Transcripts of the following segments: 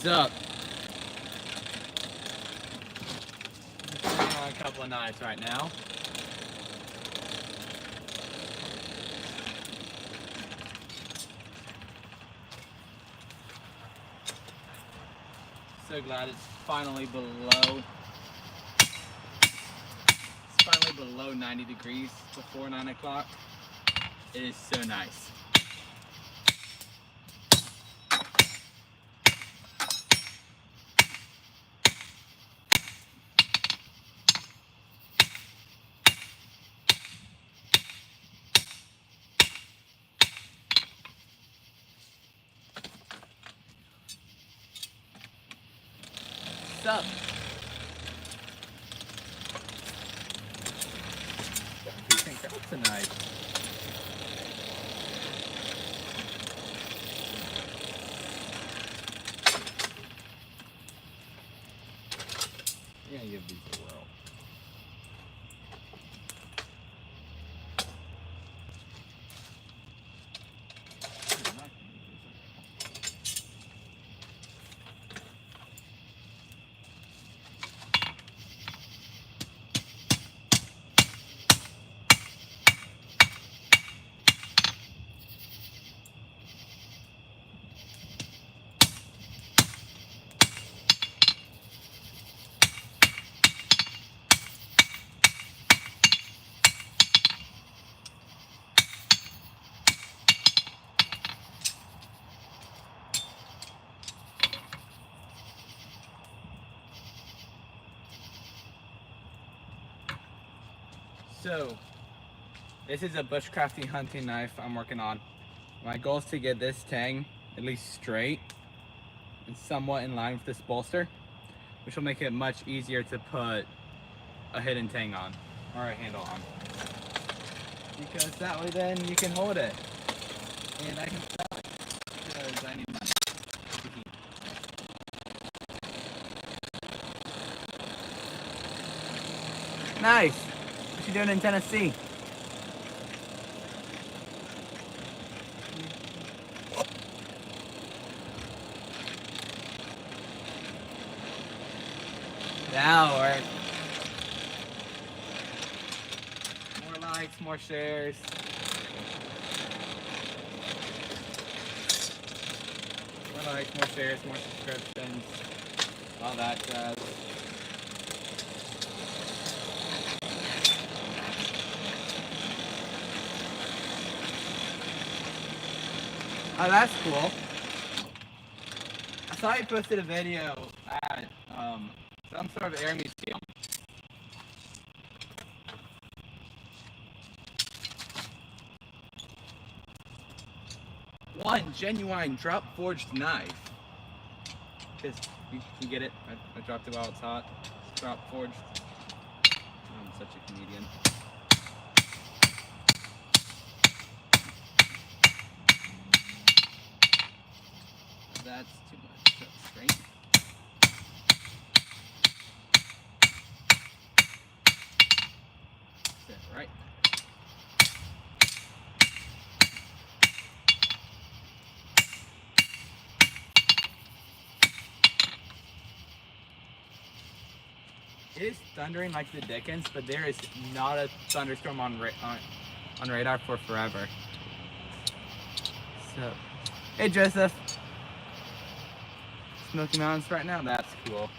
Sup? On a couple of knives right now. So glad it's finally below. It's finally below 90 degrees before 9 o'clock. It is so nice. What's up? You think that's a knife? You're gonna give these a whirl. So, this is a bushcrafting hunting knife I'm working on. My goal is to get this tang at least straight and somewhat in line with this bolster, which will make it much easier to put a hidden tang on, or a handle on. Because that way then you can hold it, and I can sell it, because I need money. Nice! What you doing in Tennessee? That'll work. More likes, more shares. More likes, more shares, more subscriptions. All that jazz. Oh, that's cool. I saw you posted a video at some sort of air museum. One genuine drop forged knife. Because you get it. I dropped it while it's hot. Drop forged. I'm such a comedian. That's too much. That's strength. Sit right. It is thundering like the Dickens, but there is not a thunderstorm on radar for forever. So, hey Joseph. Smoky Mountains right now? That's cool.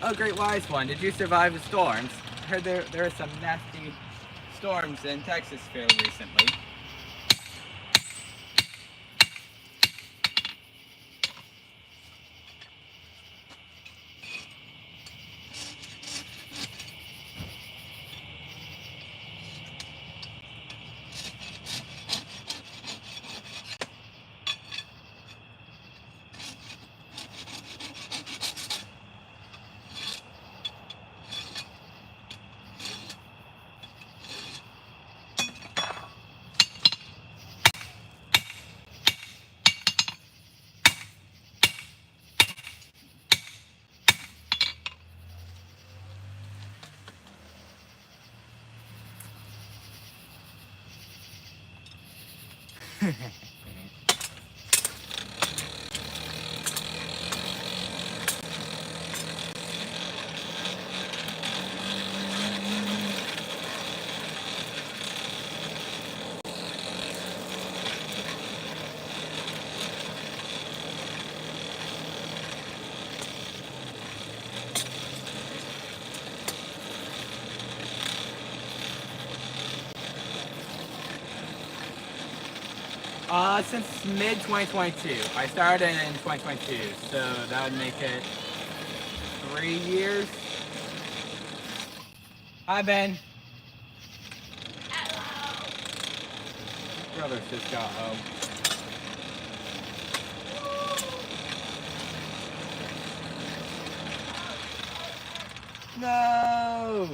Oh, great wise one. Did you survive the storms? I heard there are some nasty storms in Texas fairly recently. Since mid-2022. I started in 2022, so that would make it 3 years. Hi, Ben. Hello. Brothers just got home. No!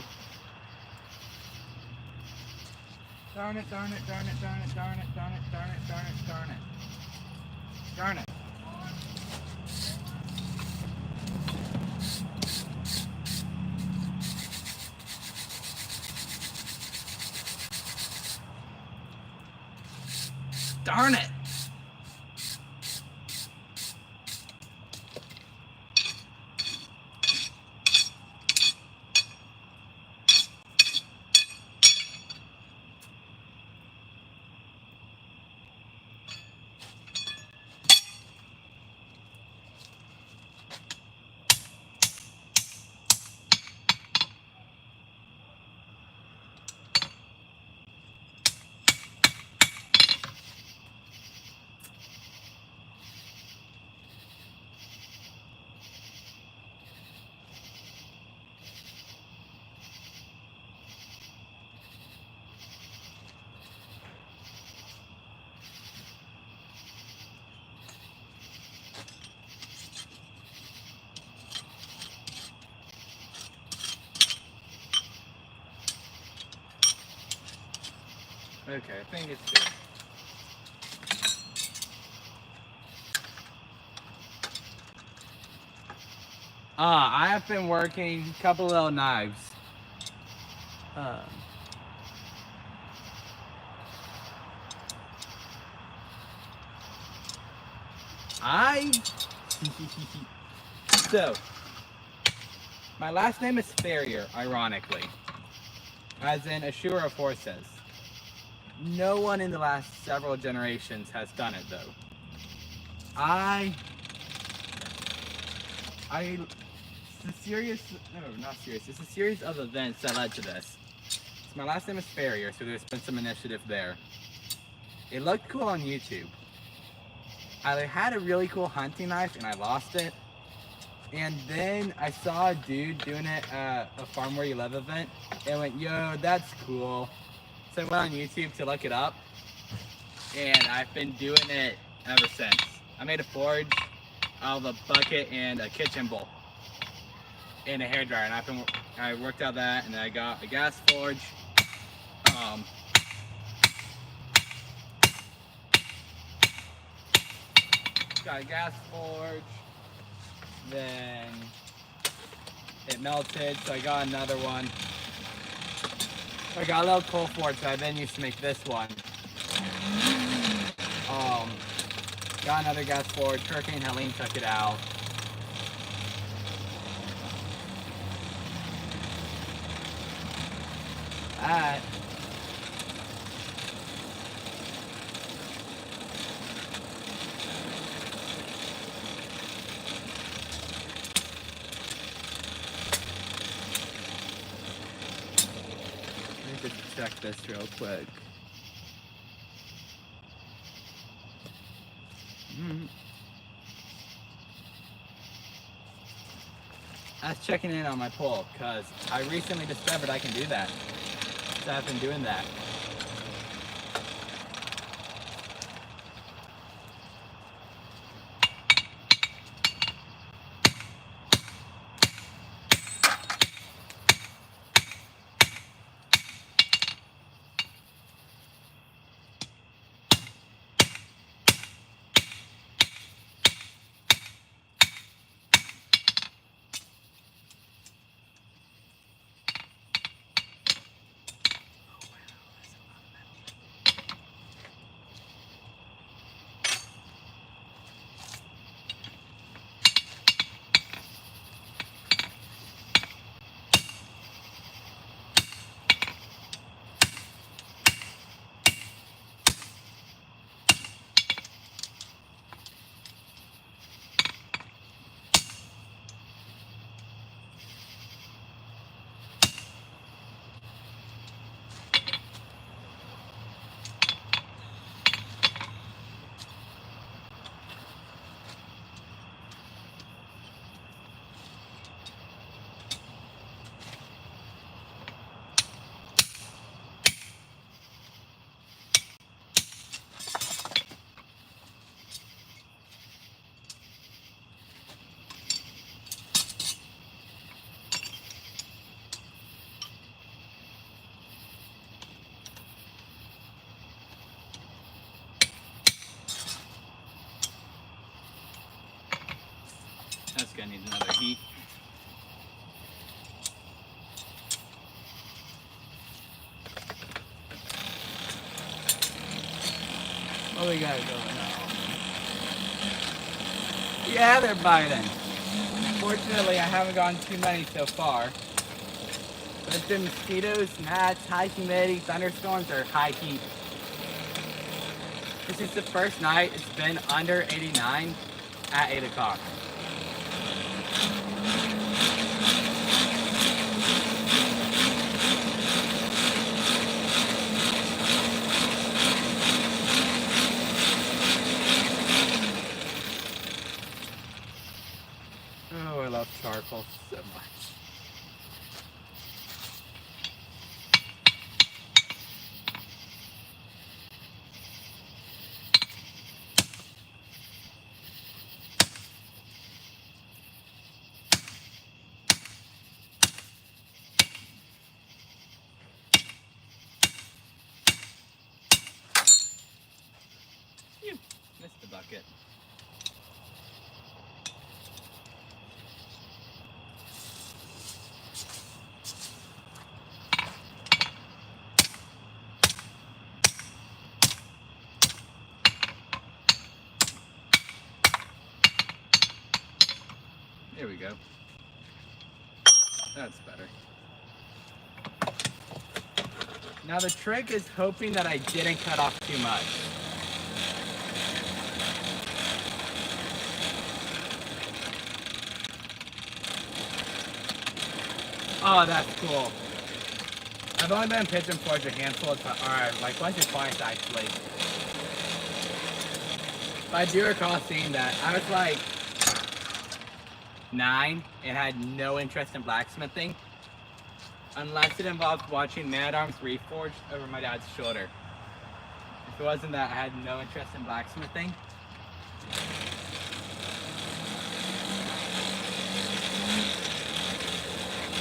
Darn it, darn it, darn it, darn it, darn it, darn it, darn it, darn it, darn it. Darn it. Darn it! Okay, I think it's good. I have been working a couple little knives. So, my last name is Farrier, ironically, as in Assure of Horses. No one in the last several generations has done it though. It's a series of events that led to this. So my last name is Farrier, so there's been some initiative there. It looked cool on YouTube. I had a really cool hunting knife and I lost it. And then I saw a dude doing it at a Farm Where You Live event and went, yo, that's cool. So I went on YouTube to look it up and I've been doing it ever since. I made a forge out of a bucket and a kitchen bowl and a hairdryer, and I worked out that, and then I got a gas forge. Got a gas forge, then it melted, so I got another one. I got a little coal forge that I then used to make this one. Got another gas forge. Hurricane Helene took it out. That. Let me just check this real quick. I was checking in on my pull because I recently discovered I can do that. So I've been doing that. This guy needs another heat. What we got going on? Yeah, they're biting. Fortunately, I haven't gotten too many so far. But it's been mosquitoes, gnats, high humidity, thunderstorms, or high heat. This is the first night it's been under 89 at 8 o'clock. Oh, I love charcoal so much. Phew, missed the bucket. There we go. That's better. Now the trick is hoping that I didn't cut off too much. Oh, that's cool. I've only been pitching forge a handful of times, or like once or twice actually. But I do recall seeing that. I was like 9 and had no interest in blacksmithing. Unless it involved watching Man at Arms Reforged over my dad's shoulder. If it wasn't that, I had no interest in blacksmithing.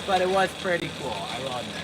But it was pretty cool, I will admit.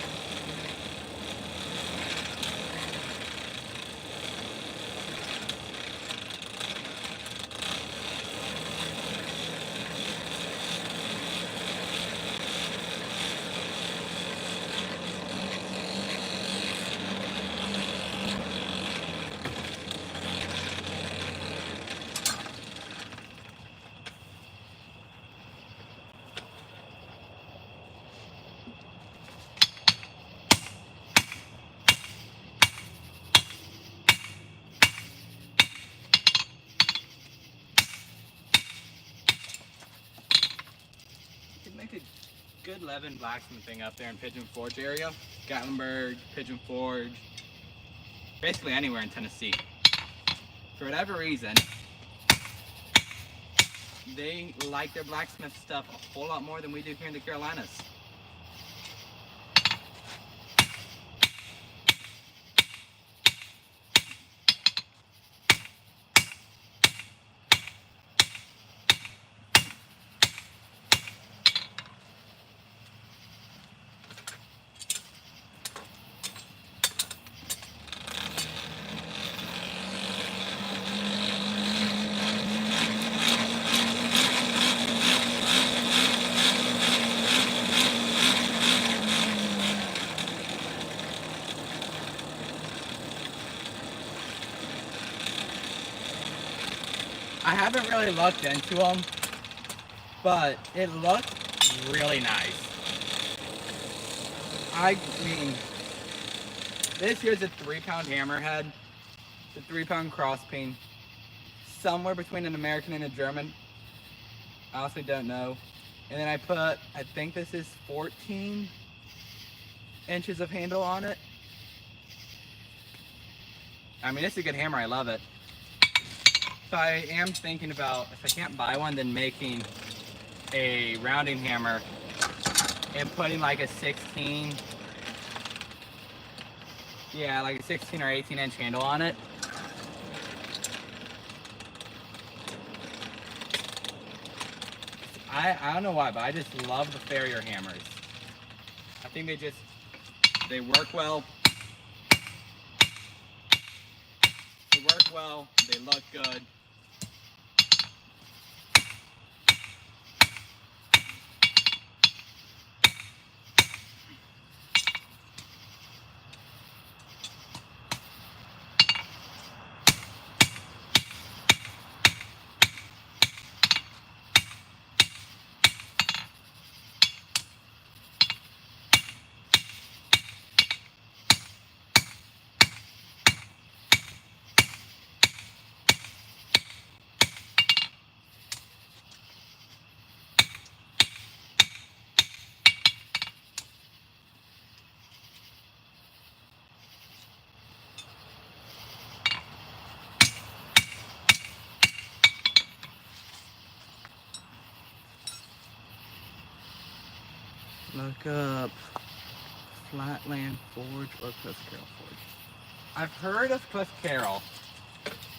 Make a good Levin blacksmithing up there in Pigeon Forge area. Gatlinburg, Pigeon Forge, basically anywhere in Tennessee. For whatever reason, they like their blacksmith stuff a whole lot more than we do here in the Carolinas. I haven't really looked into them, but it looked really nice. I mean, this here's a 3-pound hammerhead, the 3-pound crosspeen, somewhere between an American and a German. I honestly don't know. And then I put, I think this is 14 inches of handle on it. I mean, it's a good hammer, I love it. So I am thinking about, if I can't buy one, then making a rounding hammer and putting like a 16, yeah, like a 16 or 18 inch handle on it. I don't know why, but I just love the Farrier hammers. I think they work well. They work well, they look good. Look up Flatland Forge or Cliff Carroll Forge. I've heard of Cliff Carroll.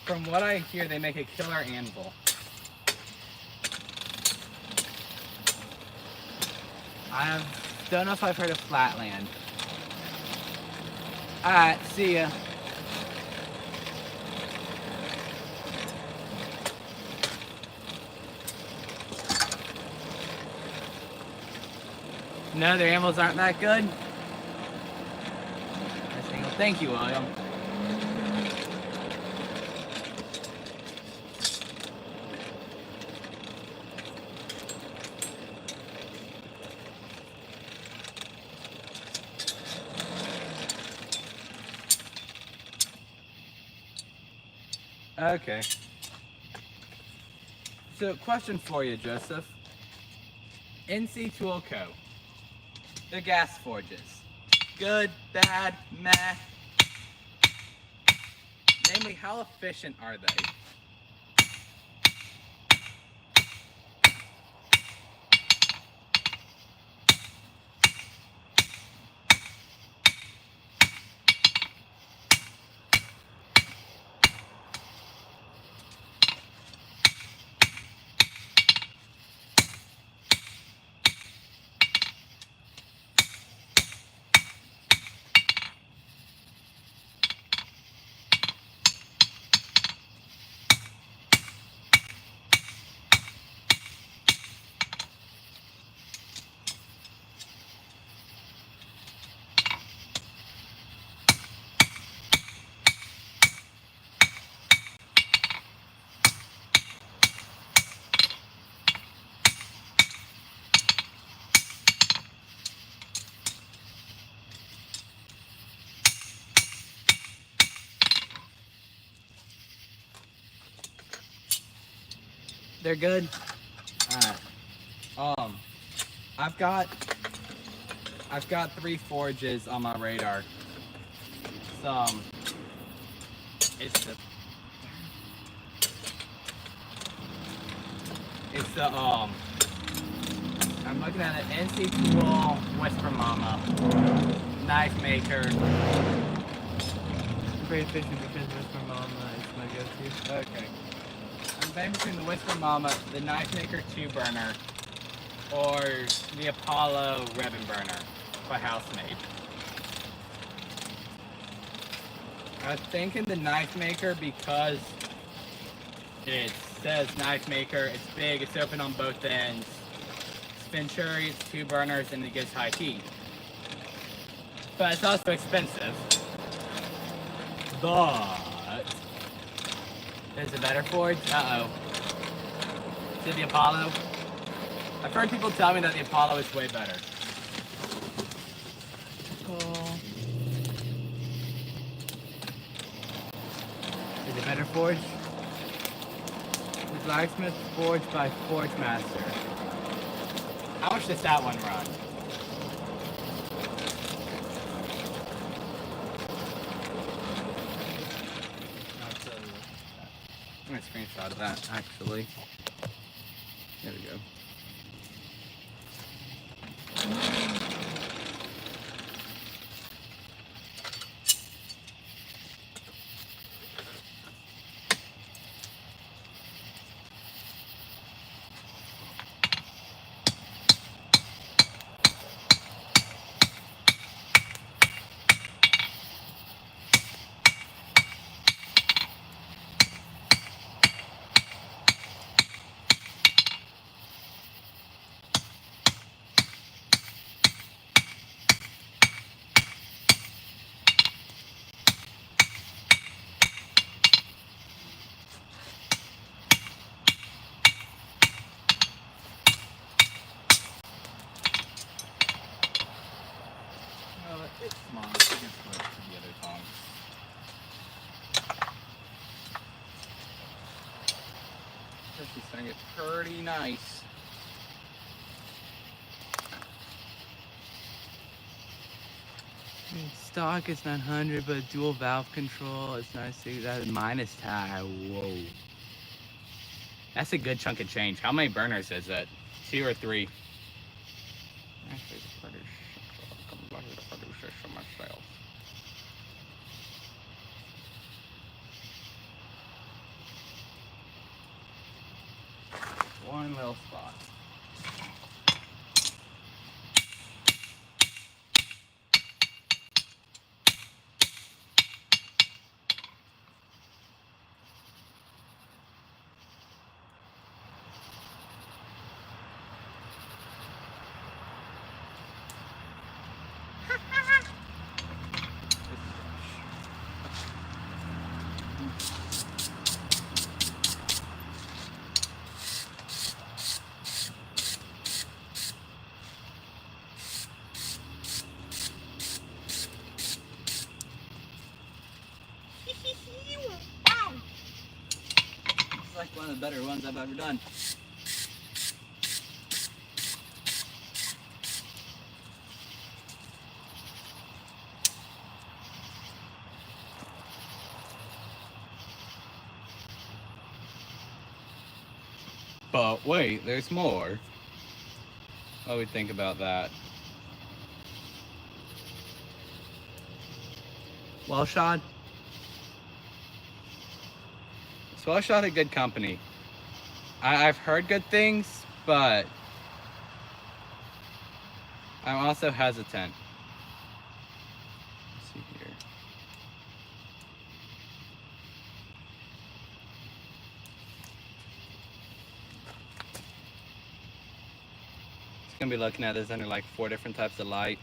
From what I hear, they make a killer anvil. I don't know if I've heard of Flatland. Alright, see ya. No, their anvils aren't that good? Thank you, William. Okay. So, question for you, Joseph. NC Tool Co. The gas forges. Good, bad, meh. Namely, how efficient are they? They're good. Alright. I've got 3 forges on my radar. I'm looking at an NC Tool Whisper Mama knife maker. Very efficient because Whisper Mama is my go-to. Okay. I'm debating between the Whisper Mama, the knife maker 2-burner, or the Apollo ribbon burner by Housemade. I was thinking the knife maker because it says knife maker, it's big, it's open on both ends. It's Venturi, it's 2 burners, and it gives high heat. But it's also expensive. But there's a better forge? Uh-oh. Is it the Apollo? I've heard people tell me that the Apollo is way better. Cool. Is it better forge? The Blacksmith Forge by Forge Master. How much does that one run? I'm gonna screenshot of that actually. There we go. It's small. I can switch to the other tongs. This thing is pretty nice. Stock is 900, but dual valve control. It's nice to see that minus tie. Whoa. That's a good chunk of change. How many burners is it? 2 or 3? Actually, it's produce this for myself. One little spot. It's like one of the better ones I've ever done. But wait, there's more. What do we think about that? Well shot. It's well shot at good company. I've heard good things, but I'm also hesitant. Let's see here. Just gonna be looking at this under like 4 different types of light.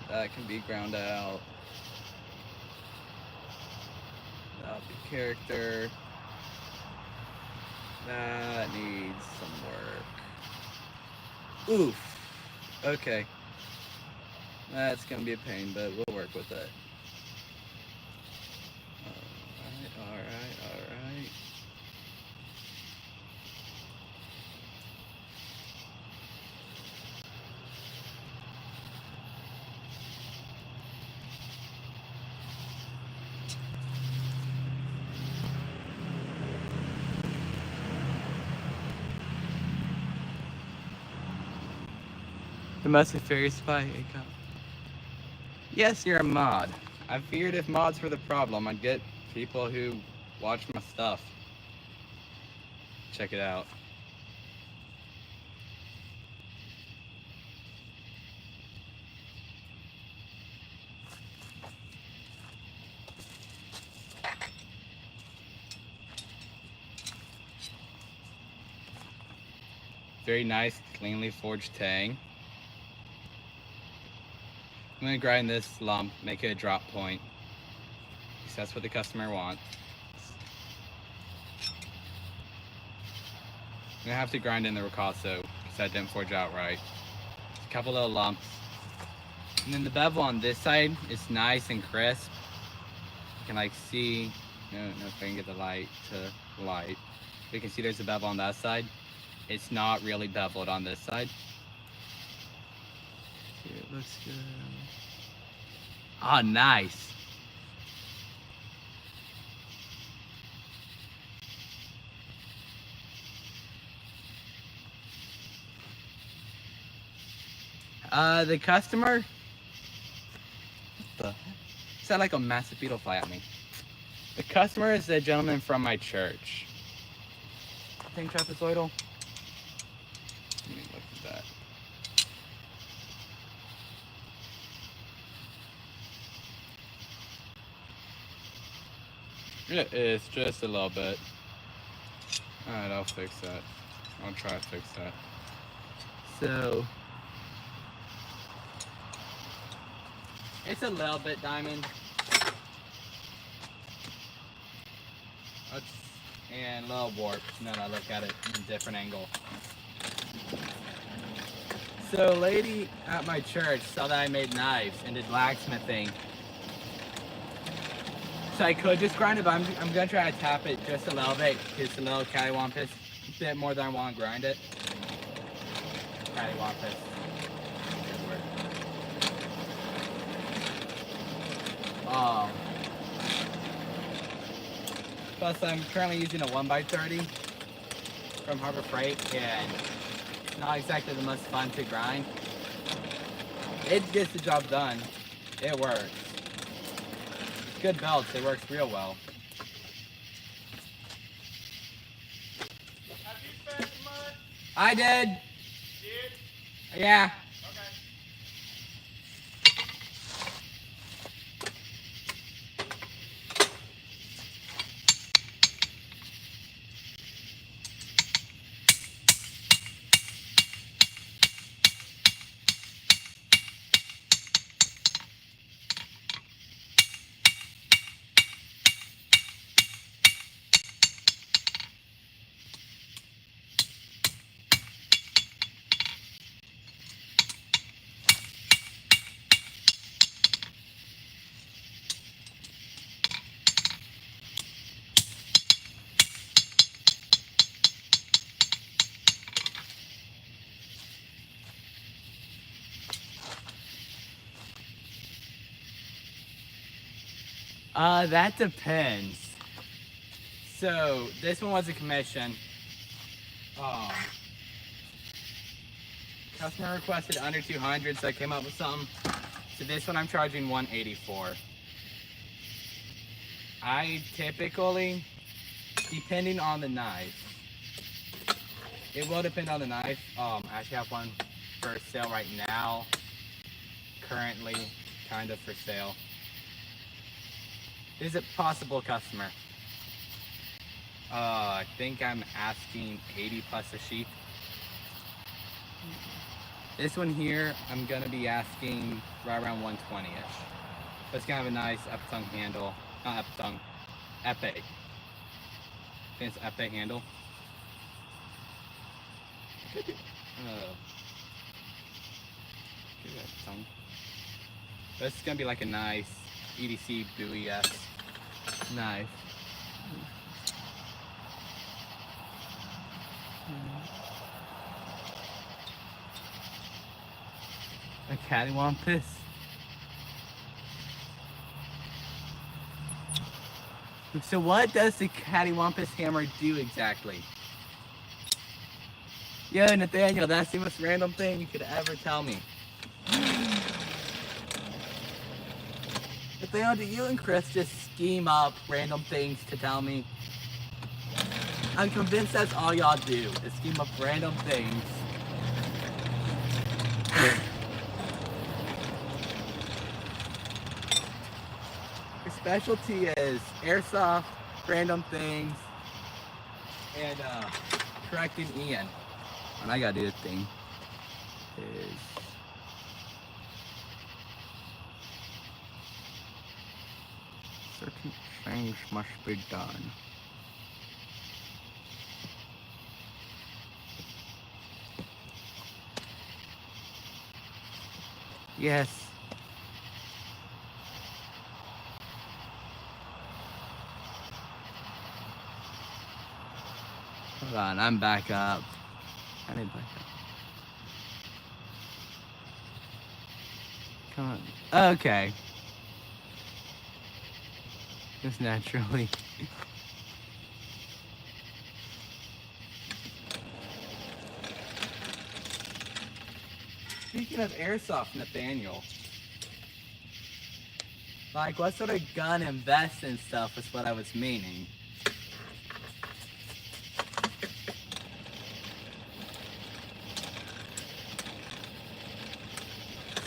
That can be ground out. That'll be character. That needs some work. Oof. Okay. That's gonna be a pain, but we'll work with it. Alright. The most nefarious spy. Yes, you're a mod. I figured if mods were the problem, I'd get people who watch my stuff. Check it out. Very nice, cleanly forged tang. I'm gonna grind this lump, make it a drop point, because that's what the customer wants. I'm gonna have to grind in the ricasso, because that didn't forge out right. Just a couple little lumps. And then the bevel on this side is nice and crisp. You can like see, no, if I can get the light to light. You can see there's a bevel on that side. It's not really beveled on this side. It looks good. Ah, nice. The customer? What the heck? Is that like a massive beetle fly at me? The customer is a gentleman from my church. I think trapezoidal. Let me look at that. It is just a little bit. Alright, I'll fix that. I'll try to fix that. So, it's a little bit diamond. And a little warped now that I look at it in a different angle. So a lady at my church saw that I made knives and did blacksmithing. So I could just grind it, but I'm gonna try to tap it just a little bit because the little cattywampus a bit more than I want to grind it. Cattywampus. Good word. Plus I'm currently using a 1x30. from Harbor Freight, and it's not exactly the most fun to grind. It gets the job done. It works. It's good belts. It works real well. Have you fed the mud? I did. Did? Yeah. Okay. That depends. So this one was a commission. Customer requested under 200, so I came up with something. So this one I'm charging 184. I typically, depending on the knife, it will depend on the knife. I actually have one for sale right now. Currently, kind of for sale. Is it possible customer? I think I'm asking 80 plus a sheath. This one here, I'm gonna be asking right around 120-ish. But it's gonna have a nice epitone handle. Not epitone, epe. I think it's epe handle. Could be, could be epitone. But it's gonna be like a nice EDC buoy-esque knife. A cattywampus. So what does the cattywampus hammer do exactly? Yo, Nathaniel, that's the most random thing you could ever tell me. Nathaniel, do you and Chris just scheme up random things to tell me? I'm convinced that's all y'all do, is scheme up random things. Your specialty is airsoft, random things, and correcting Ian. And I gotta do the thing is certain things must be done. Yes. Hold on, I'm back up. I need back up. Come on. Okay. Just naturally. Speaking of airsoft, Nathaniel, like what sort of gun and vest and stuff is what I was meaning.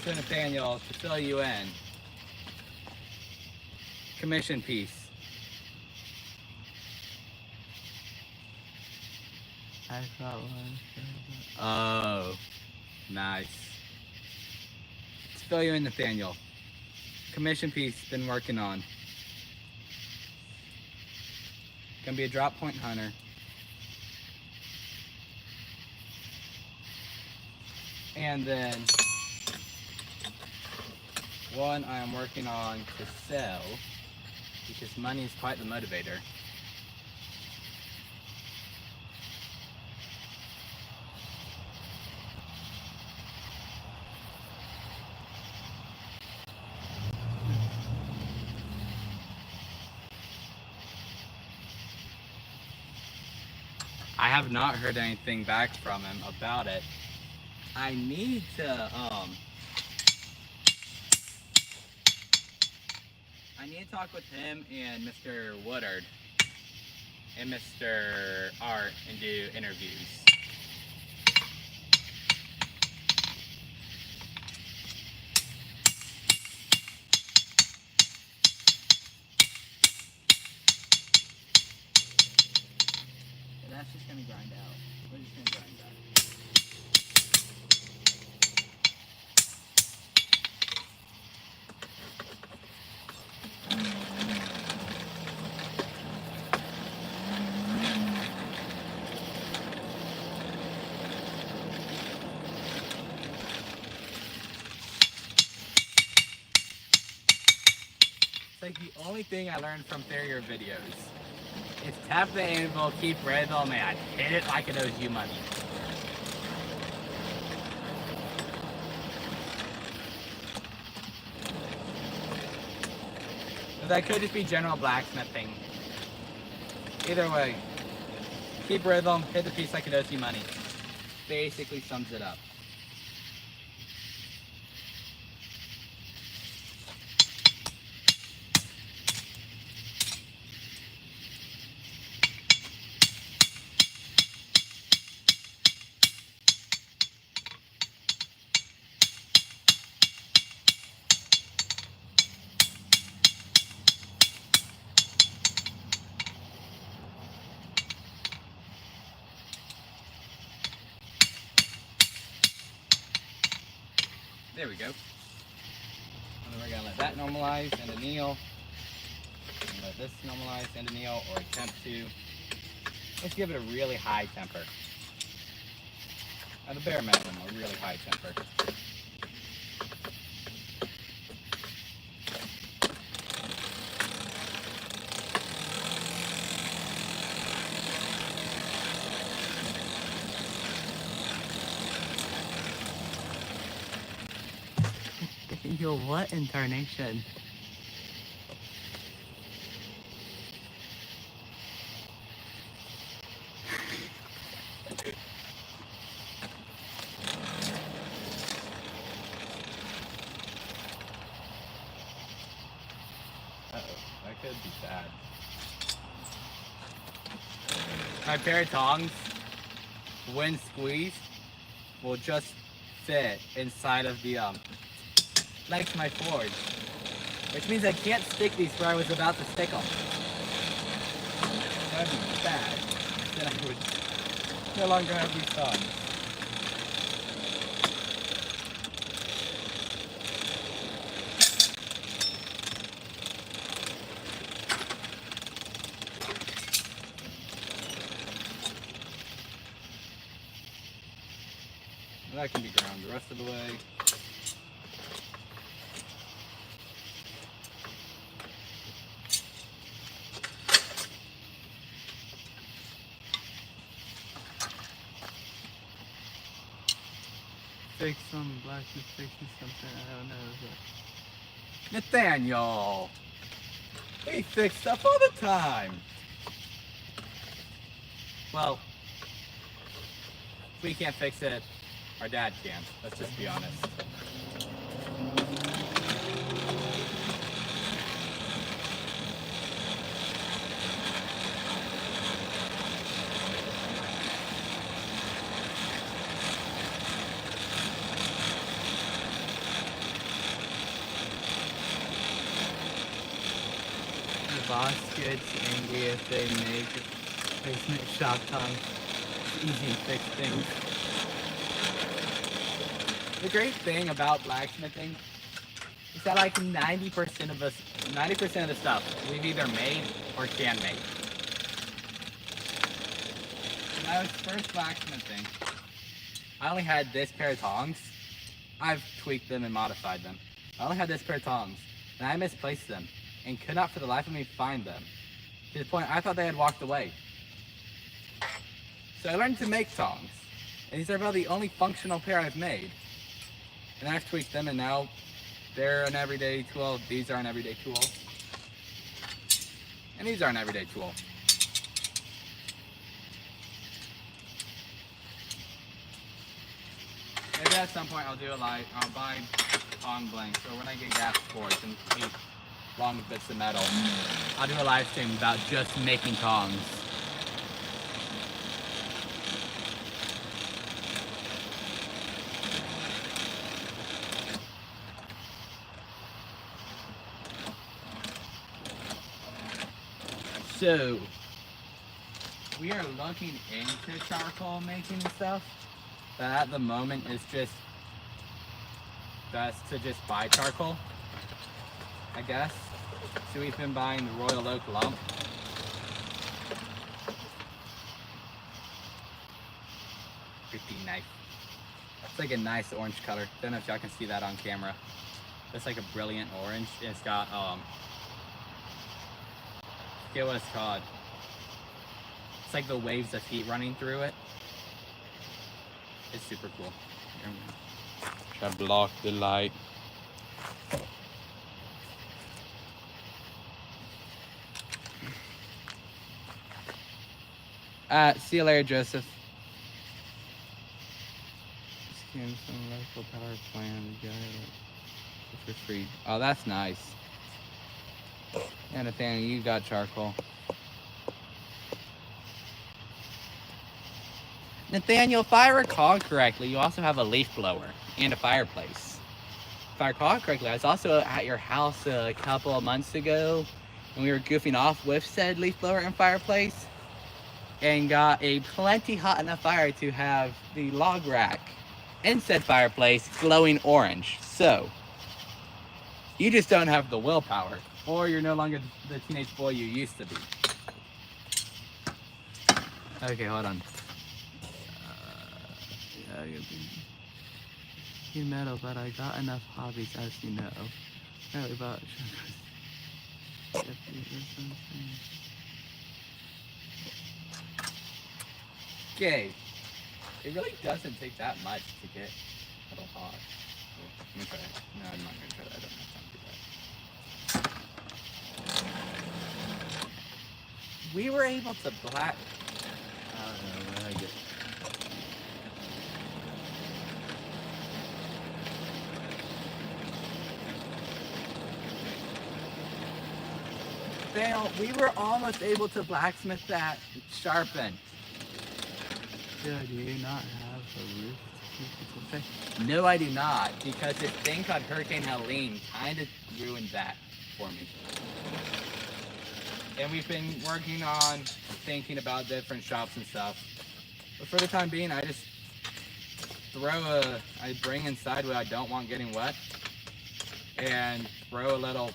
So Nathaniel, to fill you in, commission piece. I thought one. Oh, nice. To fill you in, Nathaniel, commission piece been working on. Gonna be a drop point hunter. And then one I am working on to sell because money is quite the motivator. I have not heard anything back from him about it. I need to talk with him and Mr. Woodard and Mr. Art and do interviews. That's just gonna grind out. We're just gonna grind that. It's like the only thing I learned from Farrier videos. It's tap the anvil, keep rhythm, and hit it like it owes you money. But that could just be general blacksmithing. Either way, keep rhythm, hit the piece like it owes you money. Basically sums it up. There we go. And then we're gonna let that normalize and anneal. And let this normalize and anneal, or attempt to. Let's give it a really high temper. At a bare minimum, a really high temper. Yo, what in tarnation? Uh-oh, that could be bad. My pair of tongs, when squeezed, will just fit inside of the legs of my forge. Which means I can't stick these where I was about to stick them. That would be bad. Then I would no longer have these tongs. That can be ground the rest of the way. Fix some blacksmith fixing something, I don't know. But... Nathaniel! We fix stuff all the time! Well, if we can't fix it, our dad can. Let's just be honest. The boss gets angry if they make basement shop tongs. It's easy to fix things. The great thing about blacksmithing is that like 90% of the stuff we've either made or can make. When I was first blacksmithing, I only had this pair of tongs. I've tweaked them and modified them. I only had this pair of tongs, and I misplaced them, and could not for the life of me find them. To the point I thought they had walked away. So I learned to make tongs, and these are about the only functional pair I've made. And I've tweaked them, and now they're an everyday tool. These are an everyday tool. And these are an everyday tool. maybe at some point I'll do a live. I'll buy tong blanks, or when I get gas cords and cheap long bits of metal, I'll do a live stream about just making tongs. So, we are looking into charcoal making and stuff, but at the moment it's just best to just buy charcoal, I guess. So we've been buying the Royal Oak lump. Pretty nice. It's like a nice orange color. Don't know if y'all can see that on camera. It's like a brilliant orange. It's got I forget what it's called. It's like the waves of heat running through it. It's super cool. Try to block the light. See you later, Joseph. Scan some electrical power plant. You got it for free. Oh, that's nice. And Nathaniel, you got charcoal. Nathaniel, if I recall correctly, you also have a leaf blower and a fireplace. If I recall correctly, I was also at your house a couple of months ago, and we were goofing off with said leaf blower and fireplace, and got a plenty hot enough fire to have the log rack in said fireplace glowing orange. So, you just don't have the willpower, or you're no longer the teenage boy you used to be. Okay, hold on. Metal, but I got enough hobbies, as you know. Really about okay. It really doesn't take that much to get a little hot. Let me try it. No, I'm not gonna try that. I don't have time to do that. We were able to black. I don't know where I get. Dale, we were almost able to blacksmith that sharpened. So, do you not have a roof? No, I do not, because this thing called Hurricane Helene kind of ruined that for me. And we've been working on thinking about different shops and stuff. But for the time being, I just I bring inside what I don't want getting wet, and throw a little,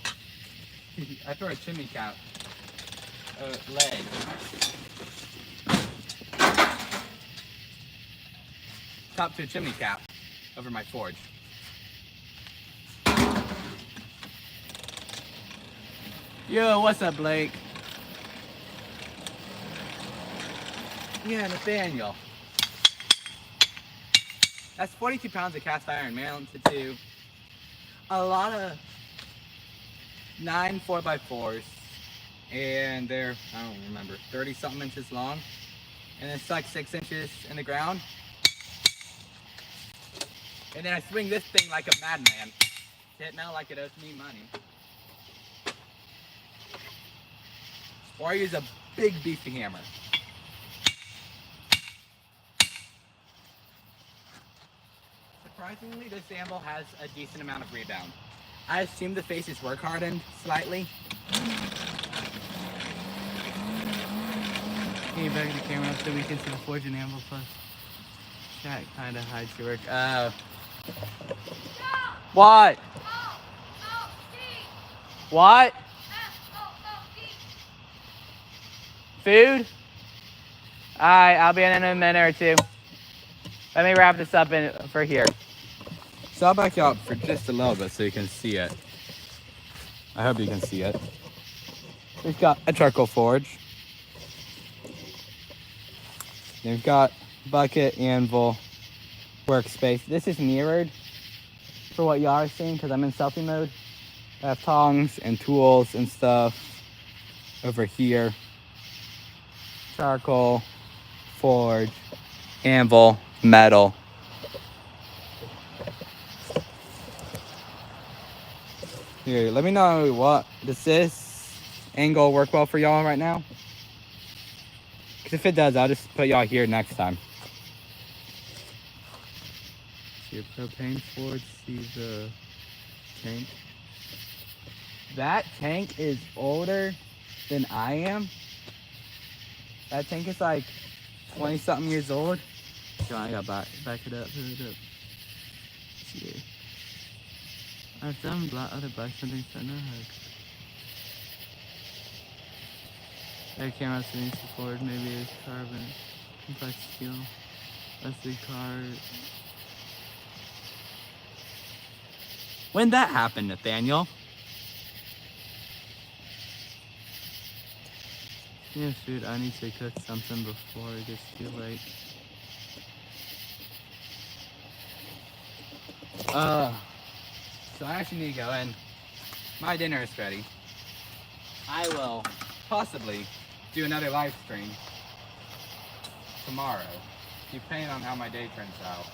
I throw a chimney cap leg. Top to a chimney cap over my forge. Yo, what's up, Blake? Yeah, Nathaniel. That's 42 pounds of cast iron mounted to a lot of 9 4x4s, and they're, I don't remember, 30 something inches long, and it's like 6 inches in the ground. And then I swing this thing like a madman. It now like it owes me money. Or I use a big beefy hammer. Surprisingly, this anvil has a decent amount of rebound. I assume the face is work hardened slightly. Can you back the camera up so we can see the forge and anvil plus? Chat kind of hides your work. Oh. What? What? Food? Alright, I'll be in a minute or two. Let me wrap this up for here. So I'll back you up for just a little bit so you can see it. I hope you can see it. We've got a charcoal forge. We've got bucket, anvil, workspace. This is mirrored for what y'all are seeing because I'm in selfie mode. I have tongs and tools and stuff over here. Charcoal, forge, anvil, metal. Here, let me know what. Does this angle work well for y'all right now? Because if it does, I'll just put y'all here next time. See your propane Ford, see the tank. That tank is older than I am. That tank is like 20-something years old. Come on, I gotta back it up, put it up. See. I've done other blacksmithing, so I know how to... Air camera settings support, maybe a carbon, complex steel, rusted car. When that happened, Nathaniel? Yeah, shoot, I need to cook something before it gets too late. So I actually need to go in. My dinner is ready. I will possibly do another live stream tomorrow, depending on how my day turns out.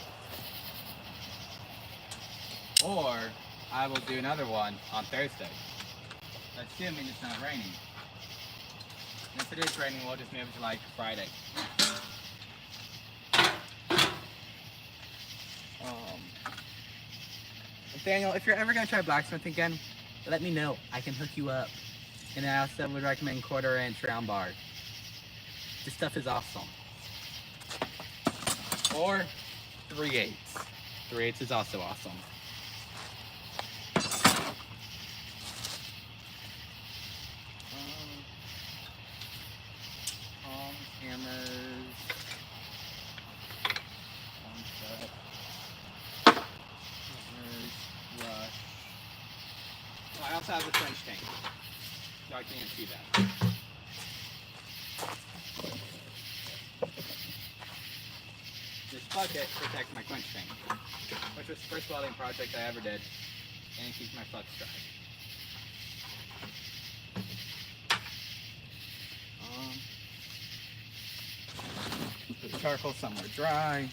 Or I will do another one on Thursday, assuming it's not raining. And if it is raining, we'll just move it to like Friday. Nathaniel, if you're ever gonna try blacksmithing again, let me know. I can hook you up. And I also would recommend 1/4-inch round bar. This stuff is awesome. Or 3/8. 3/8 is also awesome. Hammers. Rush. Oh, I also have the French tank. Y'all can't see that. This bucket protects my quench tank, which was the first welding project I ever did, and it keeps my flux dry. Put the charcoal somewhere dry.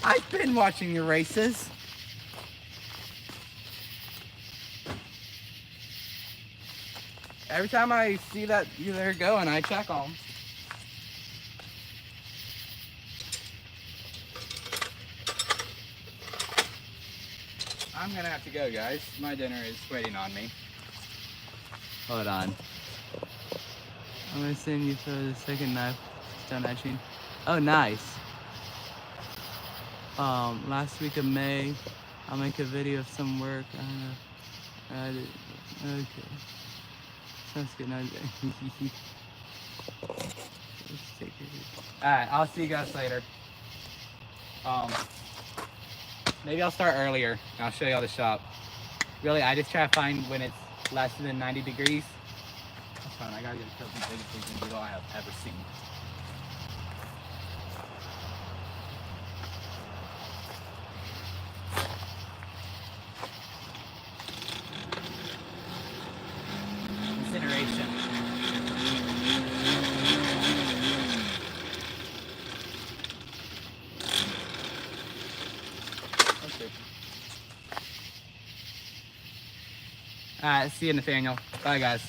I've been watching your races. Every time I see that they're going, I check on them. I'm gonna have to go, guys. My dinner is waiting on me. Hold on. I'm gonna send you for the second knife done etching. Oh, nice. Last week of May, I'll make a video of some work. I don't know. Okay. Sounds good. Now, Alright, I'll see you guys later. Maybe I'll start earlier and I'll show y'all the shop. Really, I just try to find when it's less than 90 degrees. That's fine, I gotta get a couple of biggest things in I have ever seen. Incineration. Okay. Alright, see you, Nathaniel. Bye, guys.